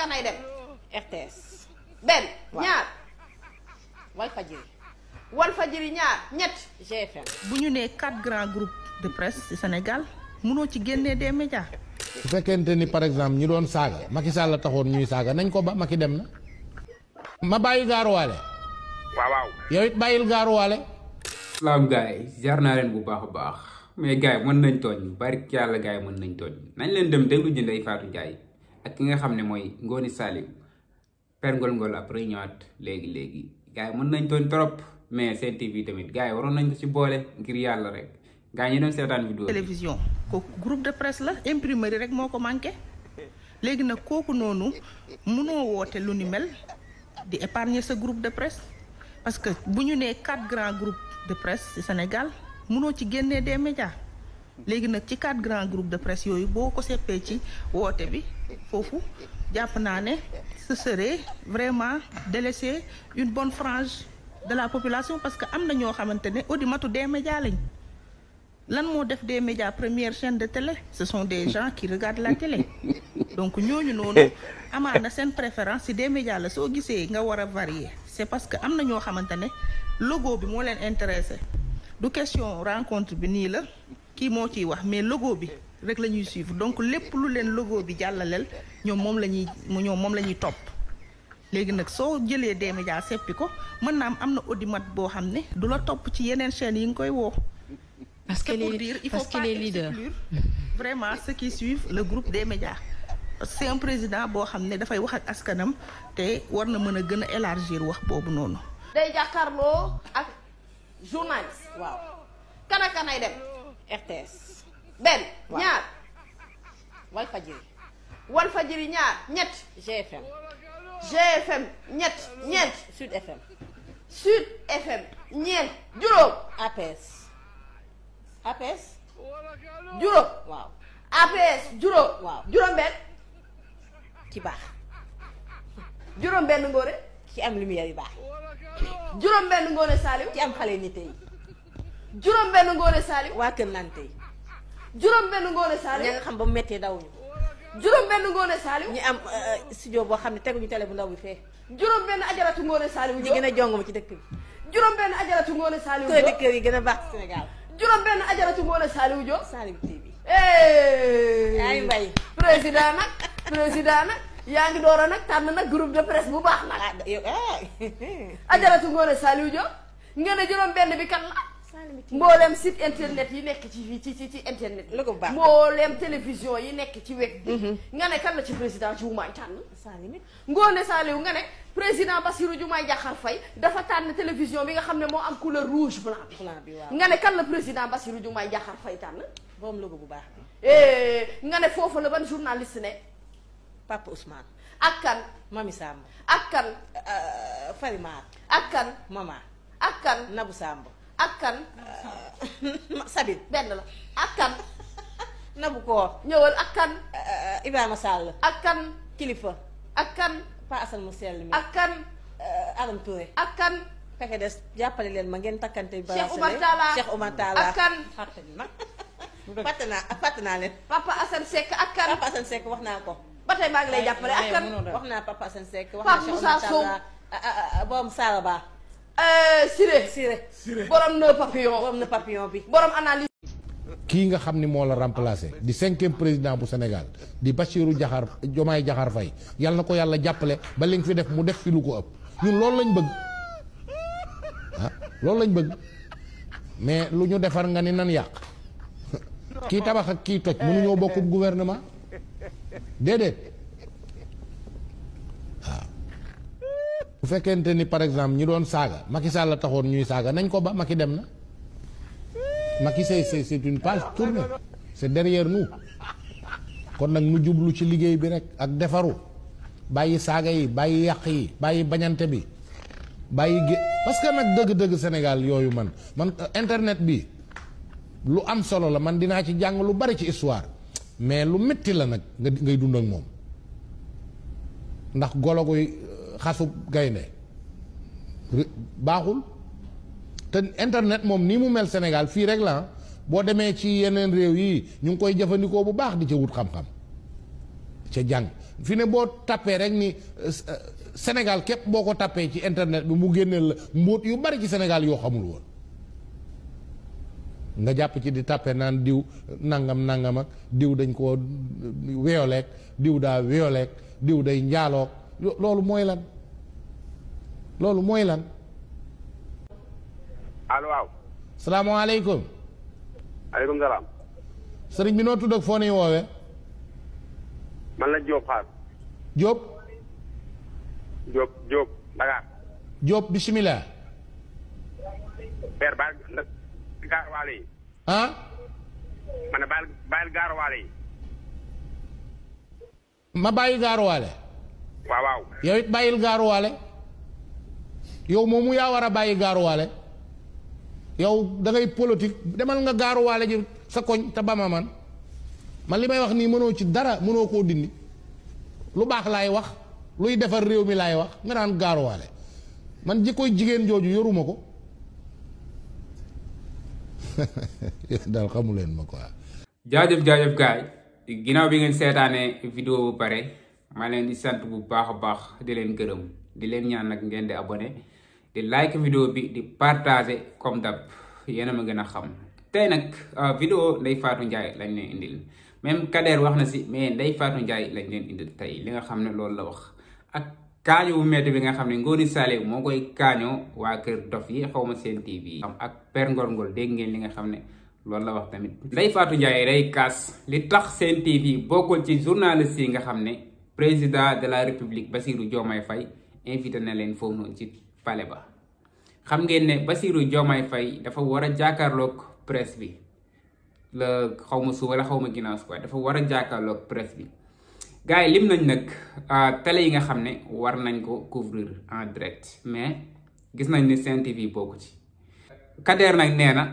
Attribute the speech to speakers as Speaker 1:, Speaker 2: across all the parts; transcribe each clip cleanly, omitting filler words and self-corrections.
Speaker 1: kanay dem
Speaker 2: RTS.
Speaker 1: benn
Speaker 2: waaw.
Speaker 1: ñaar
Speaker 2: Walfadjri.
Speaker 1: Walfadjri ñaar ñett
Speaker 2: GFM.
Speaker 3: bu ñu nee 4 grands groupes de presse ci Sénégal mënoo ci génnee des médias.
Speaker 4: su fekkente ni par exemple ñi doon saaga Macky Sall la taxoon ñuy saaga nañ ko ba Macky dem na. ma bàyyi gaaruwaale.
Speaker 5: waaw.
Speaker 4: yow it bàyyil gaaruwaale.
Speaker 6: salaam gars yi jaar naa leen bu baax a baax mais gars yi mën nañ tooñ bari yàlla gars yi mën nañ tooñ nañ leen dem déglu ji Ndeye Fatou Ndiaye ak ki nga xam ne mooy Ngoni Salim per ngol après ñëwaat léegi gars yi mën nañ tooñ trop mais Sen TV tamit gars yi waroon nañ ko ci boole ngir yàlla rek gars yi ñu doon seetaan vidéo
Speaker 3: télévision kooku groupe de presse la imprimerie rek moo ko manqué léegi nag kooku noonu mënoo woote lu ni mel di épargner sa groupe de presse parce que bu ñu nee 4 grands groupes de presse ci Sénégal mënoo ci génnee des médias léegi nag ci 4 grands groupes de presse yooyu boo ko seppee ci woote bi foofu jàpp naa ne ce serait vraiment délaisser une bonne frange de la population parce que am na ñoo xamante ne audimat des médias lañ lan moo def des médias première chaîne de télé ce sont des gens qui regardent la télé donc ñooñu noonu amaana seen préférence ci des médias la soo gisee nga war a varier c'est parce que am na ñoo xamante ne logo bi moo leen intéressé du question rencontre bi nii la kii moo ciy wax mais logo bi rek la ñuy suivre donc lépp lu leen logo bi jàllaleel ñoom moom la ñuy topp léegi nag soo jëlee des médias seppi ko mën naa am na audimat boo xam ne du la topp ci yeneen chaînes yi nga koy woo.
Speaker 7: parce que
Speaker 3: il faut pas exclure vraiment ceux qui suivent le groupe des médias parce que c'est un président boo xam ne dafay wax ak askanam te war na mën a gën a élargir wax boobu noonu.
Speaker 1: day jàkkaarloo ak journaliste
Speaker 2: waaw.
Speaker 1: kana kanay dem
Speaker 2: RTS.
Speaker 1: benn
Speaker 2: waaw.
Speaker 1: ñaar
Speaker 2: Walfadjri.
Speaker 1: Walfadjri ñaar ñett
Speaker 2: GFM.
Speaker 1: GFM ñett ñeent
Speaker 2: Sud FM.
Speaker 1: Sud FM ñeent juróom
Speaker 2: APS. APS.
Speaker 1: juróom
Speaker 2: waaw.
Speaker 1: APS juróom
Speaker 2: waaw.
Speaker 1: juróom benn
Speaker 2: ci baax.
Speaker 1: juróom benn ngóore
Speaker 2: ci am lumière yu baax.
Speaker 1: juróom benn ngóore Saliou
Speaker 2: ci am xale nit yi.
Speaker 1: juróom benn ngóore Saliou
Speaker 2: waa Kër Nante yi.
Speaker 1: juróom benn ngóore
Speaker 2: ña
Speaker 1: Saliou
Speaker 2: nga xam ba mu méttee dawuñu.
Speaker 1: juróom benn ngóore Saliou
Speaker 2: ñu am studio boo xam ne teguñu télé bu ndaw bi fee.
Speaker 1: juróom benn ajaratu ngóore Saliou
Speaker 2: ñi gën a jongoma ci dëkk bi.
Speaker 1: juróom benn ajaratu ngóore Saliou
Speaker 2: chroniqueur yi gën a baax ci Sénégal.
Speaker 1: juróom benn ajaratu ngóore Saliou Diop
Speaker 2: Salim TV.
Speaker 1: ay
Speaker 2: mbay.
Speaker 1: président nag yaa ngi door a nag tànn nag groupe de presse bu baax nag
Speaker 2: ah yow
Speaker 1: ajaratu ngóore Saliou Diop nga ne juróom benn bi kan la
Speaker 2: Salim TV.
Speaker 1: mboolem site internet yi nekk ci internet
Speaker 2: lu ko baax.
Speaker 1: mboolem télévision yi nekk ci web bi nga ne kan la ci président Diomaye tànn
Speaker 2: Salim it.
Speaker 1: Ngoone Saliou nga ne président Bassirou Diomaye Diakhar Faye dafa tànn télévision bi nga xam ne moo am couleur rouge blanc bi
Speaker 2: plan bi waaw.
Speaker 1: nga ne kan la président Bassirou Diomaye Diakhar Faye tànn
Speaker 2: boom logo bu baax bi.
Speaker 1: nga ne foofu la ban journaliste ne
Speaker 2: Papa Ousmane.
Speaker 1: ak kan
Speaker 2: Mami Samb.
Speaker 1: ak kan
Speaker 2: Farimar.
Speaker 1: ak kan
Speaker 2: Mama.
Speaker 1: ak kan
Speaker 2: Nabou Samb.
Speaker 1: ak kan
Speaker 2: Sabine.
Speaker 1: benn la ak kan
Speaker 2: Nabou Koor.
Speaker 1: ñëwal ak kan
Speaker 2: Ibrahima Sall.
Speaker 1: ak kan
Speaker 2: Kilifa.
Speaker 1: ak kan
Speaker 2: Pa Assane mu sell mi.
Speaker 1: ak kan
Speaker 2: Aram Touré.
Speaker 1: ak kan
Speaker 2: fekke des jàppale leen ma ngeen takkante.
Speaker 1: Cheikh Oumar Talla
Speaker 2: Cheikh Oumar Talla.
Speaker 1: ak kan
Speaker 2: fàtte naa leen.
Speaker 1: Papa Assane Seck ak kan
Speaker 2: Papa Assane Seck wax naa ko.
Speaker 1: ba tey maa ngi lay jàppale ak kan
Speaker 2: wax naa Papa Assane Seck. wax
Speaker 1: Pape
Speaker 2: naa Cheikh
Speaker 1: Moussa
Speaker 2: Oumar
Speaker 1: Sow.
Speaker 2: Talla. borom Saraba.
Speaker 1: Siré borom nœud papillon
Speaker 2: borom na papillon bi.
Speaker 1: borom analyse
Speaker 4: kii nga xam ni moo la remplacé di 5e président bu Sénégal di Bassirou Diomaye Diakhar Faye yàlla na ko yàlla jàppale ba li nga fi def mu def fi lu ko ëpp ñun loolu lañ bëgg loolu lañ bëgg mais lu ñu defar nga ni nan yàq kii tabax ak kii toj mënuñoo bokkub gouvernement déedéet waaw bu fekkente ni par exemple ñi doon saaga Macky Sall la taxoon ñuy saaga nañ ko ba Macky dem na Macky c'est une page tournée c'est derrière nous kon nag nu jublu ci liggéey bi rek ak defaru bàyyi saaga yi bàyyi yàq yi bàyyi bañante bi bàyyi parce que nag dëgg-dëgg Sénégal yooyu man internet bi lu am solo la man dinaa ci jàng lu bari ci histoire mais lu metti la nag ngay dund ak moom ndax golo guy xasu gaynde baaxul te internet moom nii mu mel Sénégal fii rek la boo demee ci yeneen réew yi ñu ngi koy jëfandikoo bu baax di ca wut xam-xam ca jàng fi ne boo tappee rek ni Sénégal képp boo ko tappee ci internet bi mu génneel la mbóot yu bari ci Sénégal yoo xamul woon nga jàpp ci di tappe naan diw nangam ak diw dañ koo weyoleek diw daa weyoleek diw day njaaloog loolu mooy lan
Speaker 5: allo waaw.
Speaker 4: salaamaaleykum.
Speaker 5: aleykum salaam.
Speaker 4: sëriñ bi noo tudd ak foo nii woowee.
Speaker 5: man la Diop xaar.
Speaker 4: Diop.
Speaker 5: Dakar.
Speaker 4: Diop bisimilah.
Speaker 5: père baal gaaruwaale yi.
Speaker 4: ah.
Speaker 5: ma ne baal gaaruwaale yi.
Speaker 4: ma bàyyi gaaruwaale.
Speaker 5: waaw.
Speaker 4: yow it bàyyil gaaruwaale. yow moomu yaa war a bàyyi gaaruwaale. yow da ngay politique demal nga gaaruwaale ji sa koñ te ba ma man li may wax nii mënoo ci dara mënoo koo dindi lu baax laay wax luy defar réew mi laay wax nga naan gaaruwaale man jikkoy jigéen jooju yoruma ko daal xamu leen ma quoi.
Speaker 6: jaajëf gaay ginnaaw bi ngeen seetaanee vidéo bu pare maa leen di sant bu baax a baax di leen gërëm di leen ñaan nag ngeen di abonné di like vidéo bi di partager comme d'hab yéen a ma gën a xam tey nag vidéo Ndeye Fatou Ndiaye lañ leen indil même Kader wax na si mais Ndeye Fatou Ndiaye lañ leen indil tey li nga xam ne loolu la wax ak kaaño bu métti bi nga xam ne Ngoni Saliou moo koy kaañoo waa kër dof yi xaw ma seen TV am ak Père Ngol dégg ngeen li nga xam ne loolu la wax tamit Ndeye Fatou Ndiaye day kaas li tax seen TV bokkul ci journaliste yi nga xam ne président de la république Bassirou Diomaye Faye invité na leen foofu noonu ci pale ba xam ngeen ne Bassirou Diomaye Faye dafa war a jàkkaarloog presse bi la xaw ma suba la xaw ma ginnaaw quoi dafa war a jàkkaarloog presse bi gars yi lim nañ nag télé yi nga xam ne war nañ ko couvrir en direct mais gis nañ ne Sen TV bokku ci. Kader nag nee na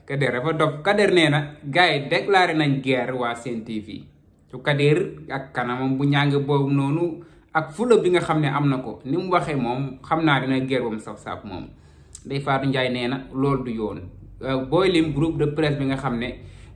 Speaker 6: Kader dafa dof Kader nee na gars yi déclaré nañ guerre waa Sen TV su Kader ak kanamam bu ñàng boobu noonu. ak fula bi nga xam ne am na ko ni mu waxee moom xam naa dina guerre ba mu saf-saf moom Ndeye Fatou Ndiaye nee na loolu du yoon booy lim groupe de presse bi nga xam ne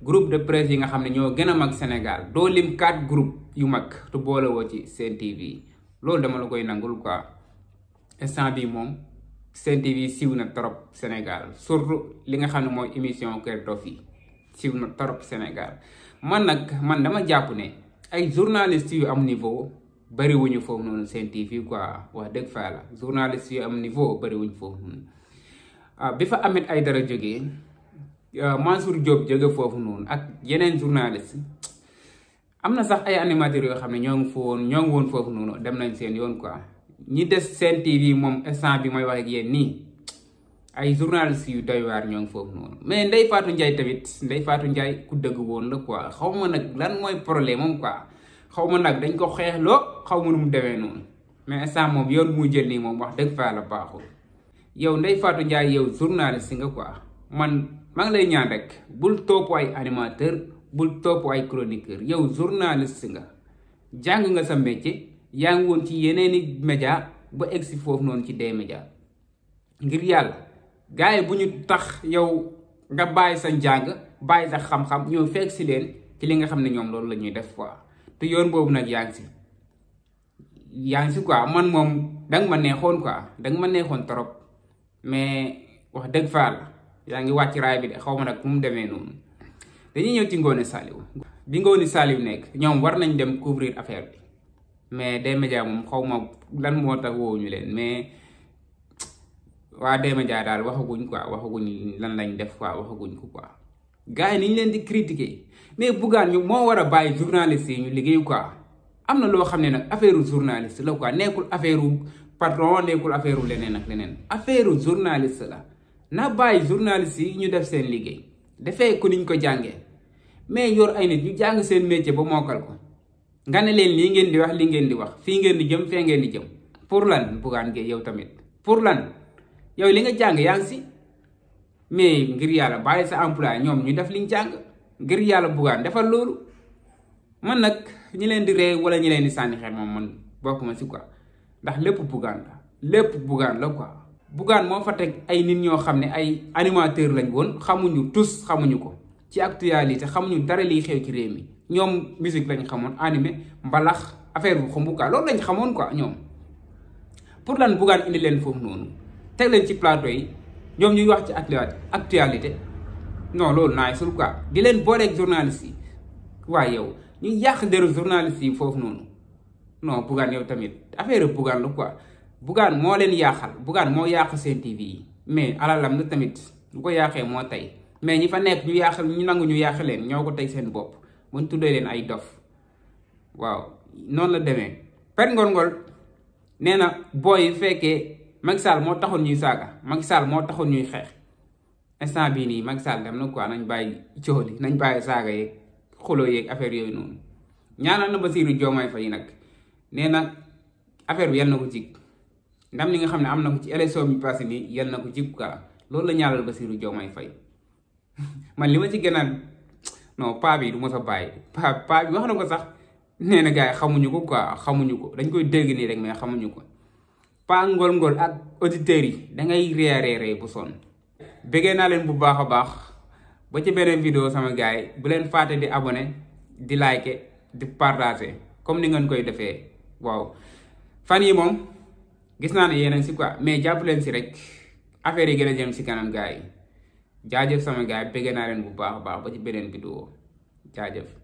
Speaker 6: groupe de presse yi nga xam ne ñoo gën a mag Sénégal doo lim 4 groupes yu mag te boole woo ci Sen TV loolu dama la koy nangul quoi instant bi moom Sen TV siiw na trop Sénégal surtout li nga xam ne mooy émission Kër Dof yi siiw na trop Sénégal man dama jàpp ne ay journalistes yu am niveau bari wuñu foofu noonu Sen TV quoi wax dëgg fa la journaliste yu am niveau bari wuñu foofu noonu bi fa Ahmed Aïdara jógee Mansour Diop jóge foofu noonu ak yeneen journaliste am na sax ay animateurs yoo xam ne ñoo ngi woon foofu noonu dem nañ seen yoon quoi ñi des Sen TV moom instant bi may wax ak yéen nii ay journalistes yu doy waar ñoo ngi foofu noonu mais Ndeye Fatou Ndiaye tamit Ndeye Fatou Ndiaye ku dëgg woon la quoi xaw ma nag lan mooy problème moom quoi xaw ma nag dañ ko xeexloo xaw ma nu mu demee noonu mais instant moom yoon muy jël nii moom wax dëgg fa la baaxul yow Ndeye Fatou Ndiaye yow journaliste nga quoi man maa ngi lay ñaan rek bul topp ay animateur bul topp ay chroniqueur yow journaliste nga jàng nga sa métier yaa ngi woon ci yeneeni média ba egsi foofu noonu ci des média ngir yàlla gars yi bu ñu tax yow nga bàyyi sa njàng bàyyi sa xam-xam ñëw fekk si leen ci li nga xam ne ñoom loolu la ñuy def quoi te yoon boobu nag yaa ngi si quoi man moom danga ma neexoon trop mais wax dëgg fa la yaa ngi wàcc raay bi de xaw ma nag mu demee noonu dañuy ñëw ci Ngoni Saliou bi Ngoni Saliou nekk ñoom war nañ dem couvrir affaire bi mais des médias moom xaw ma lan moo tax woowuñu leen mais waa des médias daal waxaguñ lan lañ def quoi waxaguñ ko quoi gars yi ni ñu leen di critiquer mais Bougane ñu moo war a bàyyi journaliste yi ñu liggéey quoi am na loo xam ne nag affaire journaliste la quoi nekkul affaire patron nekkul affaire leneen ak leneen affaire journaliste la na bàyyi journaliste yi ñu def seen liggéey defee ko niñ ko jàngee mais yor ay nit ñu jàng seen métier ba mokkal ko nga ne leen lii ngeen di wax fii ngeen di jëm fee ngeen di jëm pour lan Bougane Gueye yow tamit pour lan yow li nga jàng yaa ngi si mais ngir yàlla bàyyi sa emploi ñoom ñu def liñ jàng ngir yàlla Bougane defal loolu man nag ñi leen di ree wala ñi leen di sànni xeer moom man bokkuma si quoi ndax lépp Bougane la quoi Bougane moo fa teg ay nit ñoo xam ne ay animateur lañ woon xamuñu tous xamuñu ko ci actualité xamuñu dara liy xew ci réew mi ñoom musique lañ xamoon animé mbalax affaire bu xumbu quoi loolu lañ xamoon quoi ñoom pour lan Bougane indi leen foofu noonu teg leen ci plateau yi ñoom ñuy wax ci actualité non loolu naay sul quoi di leen booleeg journaliste yi waaye yow ñuy yàq deru journaliste yi foofu noonu non Bougane yow tamit affaire Bougane la quoi Bougane moo leen yàqal Bougane moo yàq seen TV yi mais alalam na tamit bu ko yàqee moo tey mais ñi fa nekk ñu yàq ñu nangu ñu yàq leen ñoo ko tey seen bopp buñ tuddee leen ay dof waaw noonu la demee Père Ngol Ngol nee na booy yu fekkee Macky Sall moo taxoon ñuy saaga Macky Sall moo taxoon ñuy xeex instant bii nii Macky Sall dem na quoi nañ bàyyi cooli nañ bàyyi saaga yeeg xuloo yeeg affaire yooyu noonu ñaanal na Bassirou Diomaye Faye nag nee na affaire bi yal na ko jig ndam li nga xam ne am na ko ci élection bi passé nii yal na ko jig quoi loolu la ñaanal Bassirou Diomaye Faye man li ma ci gën a non paa bi du ma sa bàyyi paa bi wax na ko sax nee na gars yi xamuñu ko quoi xamuñu ko dañ koy dégg nii rek mais xamuñu ko Paa Ngol Ngol ak auditeurs yi dangay reeree bu sonn bëggee naa leen bu baax a baax ba ci beneen vidéo sama gars yi bu leen fàtte di abonné di liker di partager comme ni ngeen koy defee waaw fan yi moom gis naa ne yéen a ngi si quoi mais jàpp leen si rek affaire yi gën a jëm si kanam gars yi jaajëf sama gars yi bëggee naa leen bu baax a baax ba ci beneen vidéo jaajëf